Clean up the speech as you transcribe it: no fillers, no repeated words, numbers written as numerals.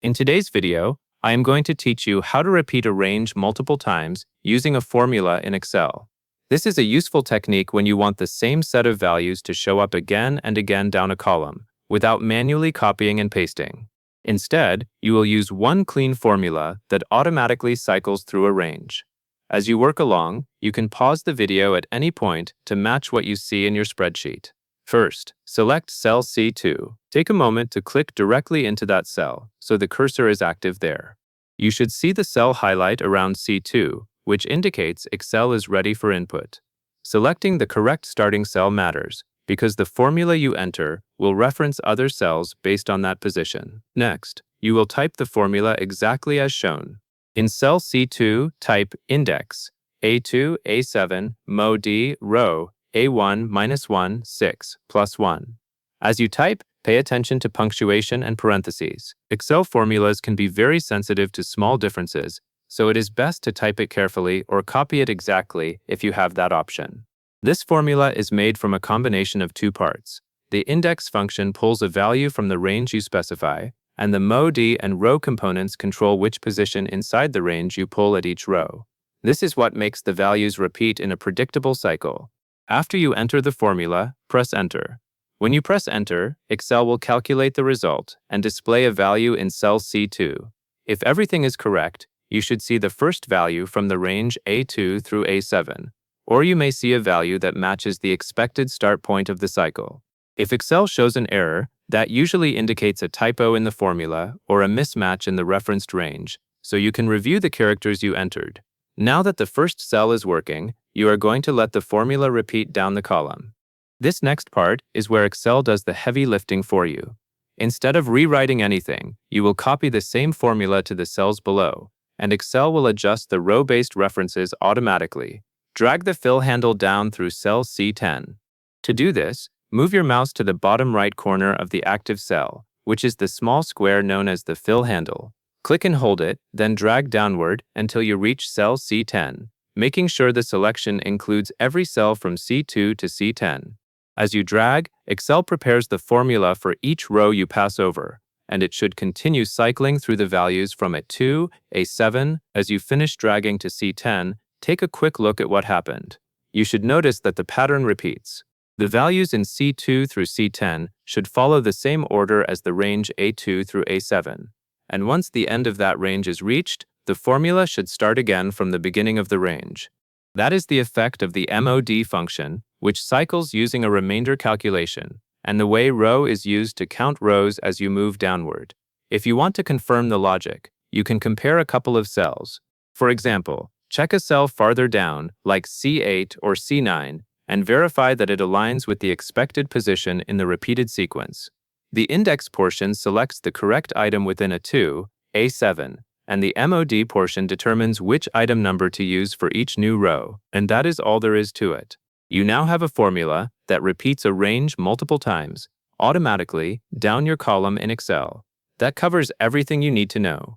In today's video, I am going to teach you how to repeat a range multiple times using a formula in Excel. This is a useful technique when you want the same set of values to show up again and again down a column, without manually copying and pasting. Instead, you will use one clean formula that automatically cycles through a range. As you work along, you can pause the video at any point to match what you see in your spreadsheet. First, select cell C2. Take a moment to click directly into that cell, so the cursor is active there. You should see the cell highlight around C2, which indicates Excel is ready for input. Selecting the correct starting cell matters, because the formula you enter will reference other cells based on that position. Next, you will type the formula exactly as shown. In cell C2, type index, A2, A7, MOD, row, A1-1, 6, +1. As you type, pay attention to punctuation and parentheses. Excel formulas can be very sensitive to small differences, so it is best to type it carefully or copy it exactly if you have that option. This formula is made from a combination of two parts. The index function pulls a value from the range you specify, and the MOD and row components control which position inside the range you pull at each row. This is what makes the values repeat in a predictable cycle. After you enter the formula, press Enter. When you press Enter, Excel will calculate the result and display a value in cell C2. If everything is correct, you should see the first value from the range A2 through A7, or you may see a value that matches the expected start point of the cycle. If Excel shows an error, that usually indicates a typo in the formula or a mismatch in the referenced range, so you can review the characters you entered. Now that the first cell is working, you are going to let the formula repeat down the column. This next part is where Excel does the heavy lifting for you. Instead of rewriting anything, you will copy the same formula to the cells below, and Excel will adjust the row-based references automatically. Drag the fill handle down through cell C10. To do this, move your mouse to the bottom right corner of the active cell, which is the small square known as the fill handle. Click and hold it, then drag downward until you reach cell C10, making sure the selection includes every cell from C2 to C10. As you drag, Excel prepares the formula for each row you pass over, and it should continue cycling through the values from A2, A7. As you finish dragging to C10, take a quick look at what happened. You should notice that the pattern repeats. The values in C2 through C10 should follow the same order as the range A2 through A7. And once the end of that range is reached, the formula should start again from the beginning of the range. That is the effect of the MOD function, which cycles using a remainder calculation, and the way row is used to count rows as you move downward. If you want to confirm the logic, you can compare a couple of cells. For example, check a cell farther down, like C8 or C9, and verify that it aligns with the expected position in the repeated sequence. The index portion selects the correct item within A2, A7, and the MOD portion determines which item number to use for each new row, and that is all there is to it. You now have a formula that repeats a range multiple times, automatically, down your column in Excel. That covers everything you need to know.